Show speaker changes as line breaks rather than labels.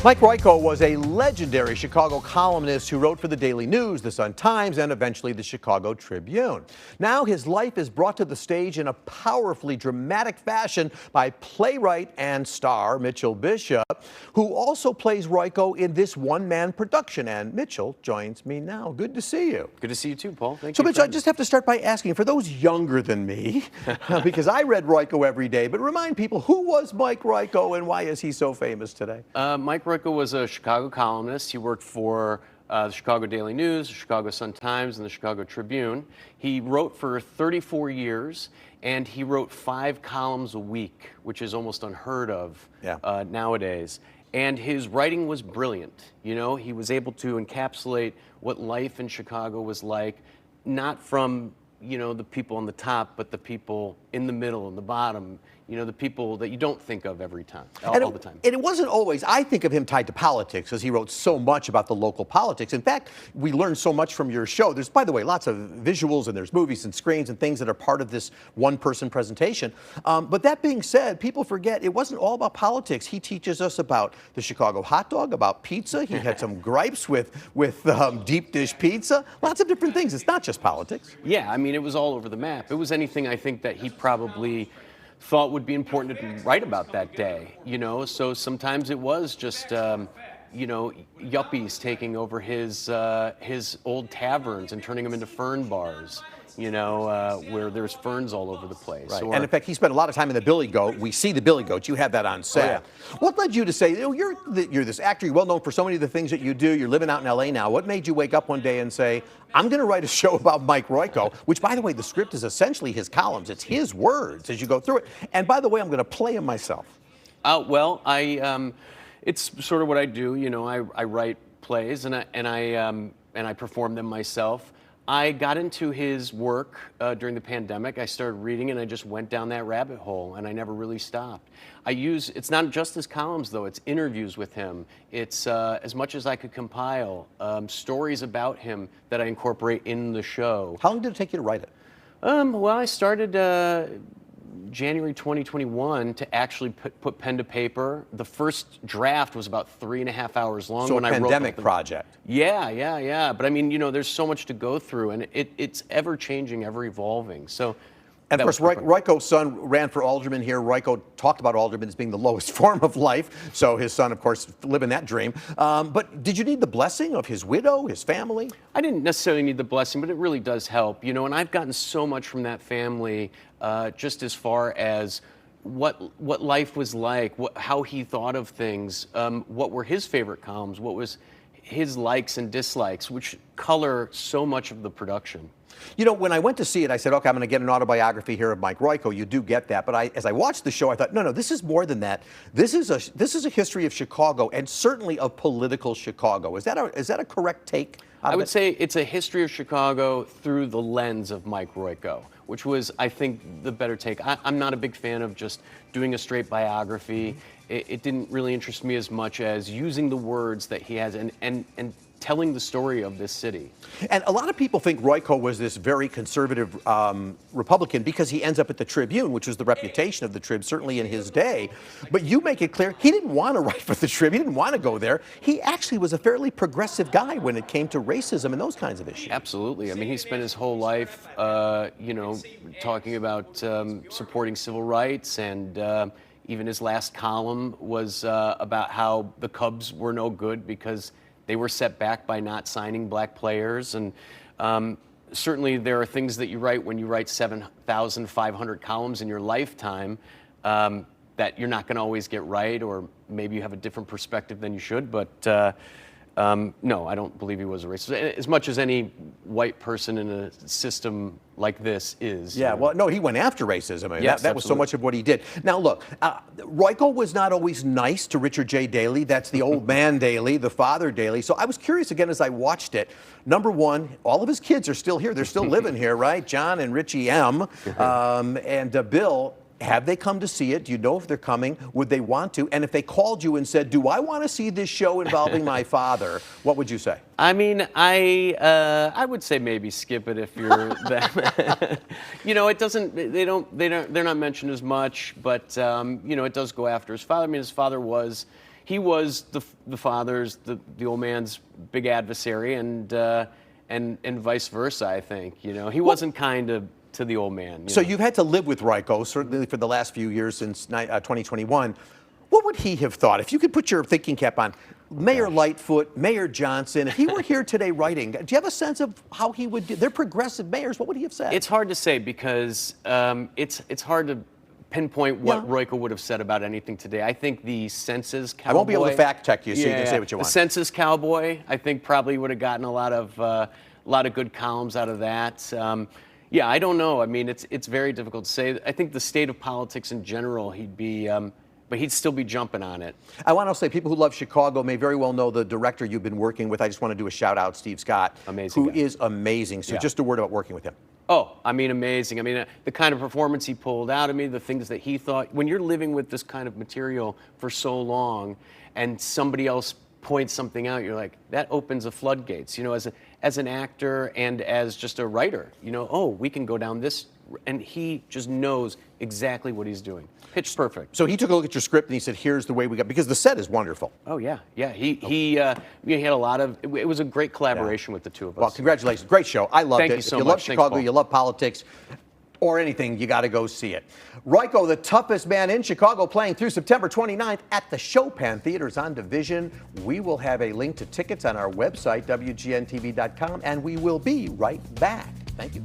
Mike Royko was a legendary Chicago columnist who wrote for the Daily News, the Sun-Times, and eventually the Chicago Tribune. Now his life is brought to the stage in a powerfully dramatic fashion by playwright and star Mitchell Bisschop, who also plays Royko in this one-man production. And Mitchell joins me now. Good to see you.
Good to see you too, Paul. Thank
So,
you.
Mitchell, I just have to start by asking, for those younger than me, because I read Royko every day, but remind people, who was Mike Royko and why is he so famous today?
Mike Royko was a Chicago columnist. He worked for the Chicago Daily News, the Chicago Sun-Times, and the Chicago Tribune. He wrote for 34 years, and he wrote 5 columns a week, which is almost unheard of nowadays. And his writing was brilliant. You know, he was able to encapsulate what life in Chicago was like, not from, you know, the people on the top, but the people in the middle and the bottom, you know, the people that you don't think of every time, all the time.
And it wasn't always, I think of him tied to politics, because he wrote so much about the local politics. In fact, we learned so much from your show. There's, by the way, lots of visuals, and there's movies and screens and things that are part of this one-person presentation. But that being said, people forget it wasn't all about politics. He teaches us about the Chicago hot dog, about pizza. He had some gripes with deep dish pizza. Lots of different things. It's not just politics.
Yeah, I mean, it was all over the map. It was anything I think that he probably thought would be important to write about that day, you know. So sometimes it was just, you know, yuppies taking over his old taverns and turning them into fern bars, you know, where there's ferns all over the place.
Right. And in fact, he spent a lot of time in the Billy Goat. We see the Billy Goat. You have that on set. Oh, yeah. What led you to say, you know, you're this actor, you're well known for so many of the things that you do, you're living out in LA now. What made you wake up one day and say, I'm going to write a show about Mike Royko, which, by the way, the script is essentially his columns. It's his words as you go through it. And by the way, I'm going to play him myself.
Well, it's sort of what I do. You know, I write plays and I perform them myself. I got into his work during the pandemic. I started reading and I just went down that rabbit hole and I never really stopped. It's not just his columns though, it's interviews with him. It's as much as I could compile, stories about him that I incorporate in the show.
How long did it take you to write it?
Well, I started January 2021 to actually put pen to paper. The first draft was about 3.5 hours long.
So
when
a
I
pandemic
wrote
project.
Yeah. But I mean, you know, there's so much to go through, and it's ever changing, ever evolving. So.
And of course, Royko's son ran for alderman here. Royko talked about alderman as being the lowest form of life. So his son, of course, living that dream. But did you need the blessing of his widow, his family?
I didn't necessarily need the blessing, but it really does help, you know. And I've gotten so much from that family, just as far as what life was like, how he thought of things, what were his favorite columns, what was his likes and dislikes, which color so much of the production.
You know, when I went to see it, I said, okay, I'm going to get an autobiography here of Mike Royko. You do get that. But as I watched the show, I thought, no, this is more than that. This is a history of Chicago, and certainly of political Chicago. Is that a correct take?
I would say it's a history of Chicago through the lens of Mike Royko, which was, I think, the better take. I'm not a big fan of just doing a straight biography. It didn't really interest me as much as using the words that he has and telling the story of this city.
And a lot of people think Royko was this very conservative Republican because he ends up at the Tribune, which was the reputation of the Trib, certainly in his day. But you make it clear he didn't want to write for the Trib. He didn't want to go there. He actually was a fairly progressive guy when it came to racism and those kinds of issues.
Absolutely. I mean, he spent his whole life, you know, talking about supporting civil rights, and even his last column was about how the Cubs were no good because they were set back by not signing black players. And certainly there are things that you write when you write 7,500 columns in your lifetime that you're not going to always get right, or maybe you have a different perspective than you should. But no, I don't believe he was a racist, as much as any white person in a system like this is.
Yeah, well, no, he went after racism. I mean,
yes,
that was so much of what he did. Now, look, Royko was not always nice to Richard J. Daley. That's the old man Daley, the father Daley. So I was curious again as I watched it. Number one, all of his kids are still here. They're still living here, right? John and Richie M. And Bill. Have they come to see it? Do you know if they're coming? Would they want to? And if they called you and said, do I want to see this show involving my father, what would you say?
I mean, I would say maybe skip it if you're them. You know, it doesn't, they're not mentioned as much, but, you know, it does go after his father. I mean, his father was, he was the father's, the old man's big adversary, and vice versa. I think he wasn't kind to the old man.
So you've had to live with Royko certainly for the last few years since 2021. What would he have thought if you could put your thinking cap on? Mayor Lightfoot, Mayor Johnson, if he were here today writing, do you have a sense of how he would do? They're progressive mayors. What would he have said?
It's hard to say because it's hard to pinpoint what Royko would have said about anything today. I think the census cowboy.
I won't be able to fact check you, so you can say what you want.
The census cowboy, I think, probably would have gotten a lot of good columns out of that. Yeah, I don't know. I mean, it's very difficult to say. I think the state of politics in general, he'd be. But he'd still be jumping on it.
I want to say people who love Chicago may very well know the director you've been working with. I just want to do a shout out, Steve Scott,
amazing
who
guy.
is amazing. So just a word about working with him.
Oh, I mean, amazing. I mean, the kind of performance he pulled out of me, the things that he thought. When you're living with this kind of material for so long and somebody else points something out, you're like, that opens the floodgates, as an actor and as just a writer, oh, we can go down this. And he just knows exactly what he's doing. Pitch perfect.
So he took a look at your script and he said, here's the way we got, because the set is wonderful.
Oh, yeah. Yeah. He had a lot of, it was a great collaboration with the two of us.
Well, congratulations. Great show. I loved it.
Thank you so
if you
much.
love Chicago,
Thanks,
you love politics, or anything, you got to go see it. Royko, the toughest man in Chicago, playing through September 29th at the Chopin Theaters on Division. We will have a link to tickets on our website, WGNTV.com, and we will be right back. Thank you.